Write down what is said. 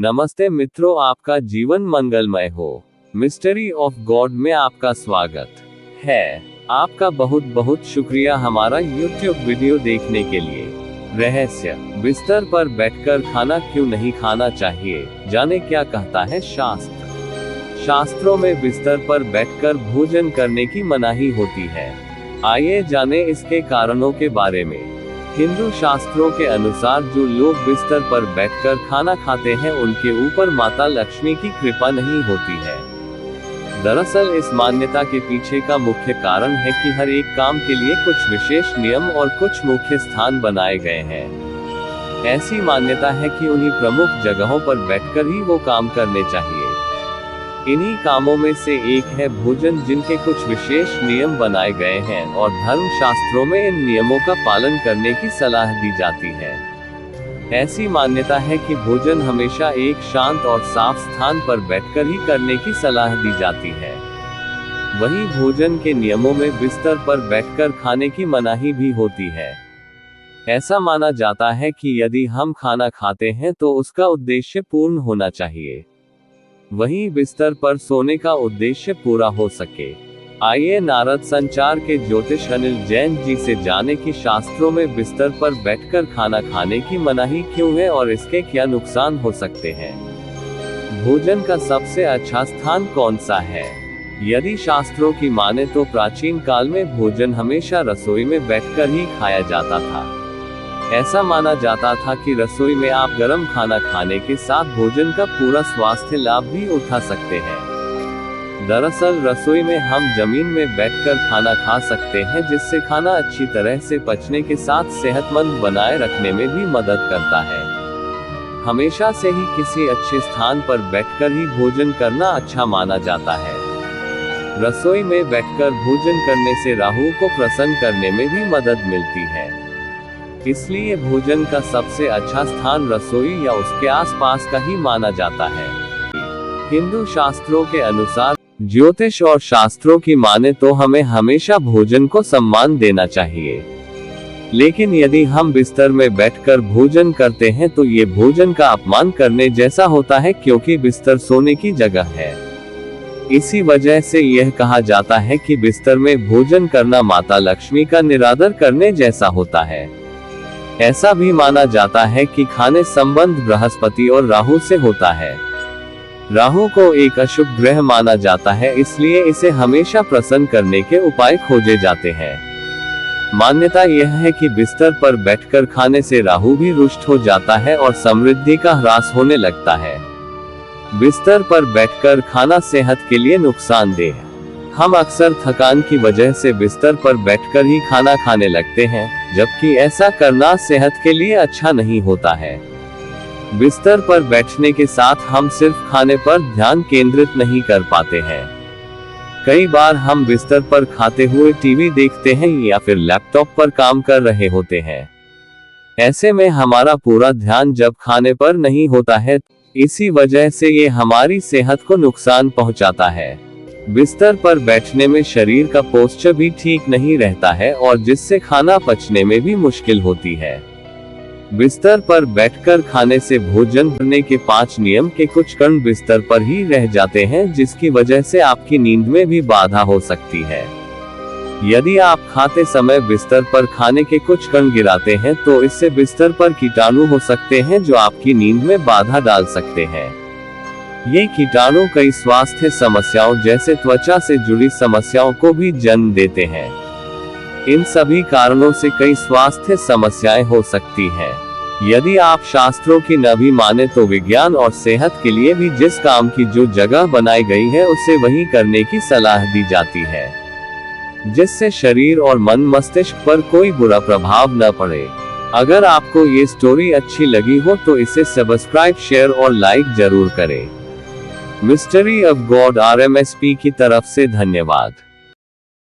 नमस्ते मित्रों, आपका जीवन मंगलमय हो। मिस्ट्री ऑफ गॉड में आपका स्वागत है। आपका बहुत बहुत शुक्रिया हमारा YouTube वीडियो देखने के लिए। रहस्य, बिस्तर पर बैठकर खाना क्यों नहीं खाना चाहिए, जाने क्या कहता है शास्त्र। शास्त्रों में बिस्तर पर बैठकर भोजन करने की मनाही होती है। आइए जाने इसके कारणों के बारे में। हिंदू शास्त्रों के अनुसार जो लोग बिस्तर पर बैठकर खाना खाते हैं उनके ऊपर माता लक्ष्मी की कृपा नहीं होती है। दरअसल इस मान्यता के पीछे का मुख्य कारण है कि हर एक काम के लिए कुछ विशेष नियम और कुछ मुख्य स्थान बनाए गए हैं। ऐसी मान्यता है कि उन्हीं प्रमुख जगहों पर बैठकर ही वो काम करने चाहिए। इन्हीं कामों में से एक है भोजन, जिनके कुछ विशेष नियम बनाए गए हैं और धर्म शास्त्रों में इन नियमों का पालन करने की सलाह दी जाती है। ऐसी मान्यता है कि भोजन हमेशा एक शांत और साफ स्थान पर बैठकर ही करने की सलाह दी जाती है। वहीं भोजन के नियमों में बिस्तर पर बैठकर खाने की मनाही भी होती है। ऐसा माना जाता है कि यदि हम खाना खाते हैं तो उसका उद्देश्य पूर्ण होना चाहिए, वहीं बिस्तर पर सोने का उद्देश्य पूरा हो सके। आइए नारद संचार के ज्योतिष अनिल जैन जी से जाने कि शास्त्रों में बिस्तर पर बैठकर खाना खाने की मनाही क्यों है और इसके क्या नुकसान हो सकते हैं। भोजन का सबसे अच्छा स्थान कौन सा है? यदि शास्त्रों की माने तो प्राचीन काल में भोजन हमेशा रसोई में बैठकर ही खाया जाता था। ऐसा माना जाता था कि रसोई में आप गर्म खाना खाने के साथ भोजन का पूरा स्वास्थ्य लाभ भी उठा सकते हैं। दरअसल रसोई में हम जमीन में बैठकर खाना खा सकते हैं, जिससे खाना अच्छी तरह से पचने के साथ सेहतमंद बनाए रखने में भी मदद करता है। हमेशा से ही किसी अच्छे स्थान पर बैठकर ही भोजन करना अच्छा माना जाता है। रसोई में बैठकर भोजन करने से राहु को प्रसन्न करने में भी मदद मिलती है। इसलिए भोजन का सबसे अच्छा स्थान रसोई या उसके आसपास का ही माना जाता है। हिंदू शास्त्रों के अनुसार ज्योतिष और शास्त्रों की माने तो हमें हमेशा भोजन को सम्मान देना चाहिए, लेकिन यदि हम बिस्तर में बैठकर भोजन करते हैं तो ये भोजन का अपमान करने जैसा होता है, क्योंकि बिस्तर सोने की जगह है। इसी वजह से यह कहा जाता है कि बिस्तर में भोजन करना माता लक्ष्मी का निरादर करने जैसा होता है। ऐसा भी माना जाता है कि खाने संबंध बृहस्पति और राहु से होता है। राहु को एक अशुभ ग्रह माना जाता है, इसलिए इसे हमेशा प्रसन्न करने के उपाय खोजे जाते हैं। मान्यता यह है कि बिस्तर पर बैठकर खाने से राहु भी रुष्ट हो जाता है और समृद्धि का ह्रास होने लगता है। बिस्तर पर बैठकर खाना सेहत के लिए नुकसानदेह है। हम अक्सर थकान की वजह से बिस्तर पर बैठकर ही खाना खाने लगते हैं, जबकि ऐसा करना सेहत के लिए अच्छा नहीं होता है। बिस्तर पर बैठने के साथ हम सिर्फ खाने पर ध्यान केंद्रित नहीं कर पाते हैं। कई बार हम बिस्तर पर खाते हुए टीवी देखते हैं या फिर लैपटॉप पर काम कर रहे होते हैं। ऐसे में हमारा पूरा ध्यान जब खाने पर नहीं होता है, इसी वजह से ये हमारी सेहत को नुकसान पहुंचाता है। बिस्तर पर बैठने में शरीर का पोस्चर भी ठीक नहीं रहता है और जिससे खाना पचने में भी मुश्किल होती है। बिस्तर पर बैठकर खाने से भोजन करने के 5 नियम के कुछ कण बिस्तर पर ही रह जाते हैं, जिसकी वजह से आपकी नींद में भी बाधा हो सकती है। यदि आप खाते समय बिस्तर पर खाने के कुछ कण गिराते हैं तो इससे बिस्तर पर कीटाणु हो सकते हैं जो आपकी नींद में बाधा डाल सकते हैं। ये कीटाणु कई स्वास्थ्य समस्याओं जैसे त्वचा से जुड़ी समस्याओं को भी जन्म देते हैं। इन सभी कारणों से कई स्वास्थ्य समस्याएं हो सकती हैं। यदि आप शास्त्रों की न भी माने तो विज्ञान और सेहत के लिए भी जिस काम की जो जगह बनाई गई है उसे वही करने की सलाह दी जाती है, जिससे शरीर और मन मस्तिष्क पर कोई बुरा प्रभाव न पड़े। अगर आपको ये स्टोरी अच्छी लगी हो तो इसे सब्सक्राइब, शेयर और लाइक जरूर करें। मिस्ट्री ऑफ गॉड RMSP की तरफ से धन्यवाद।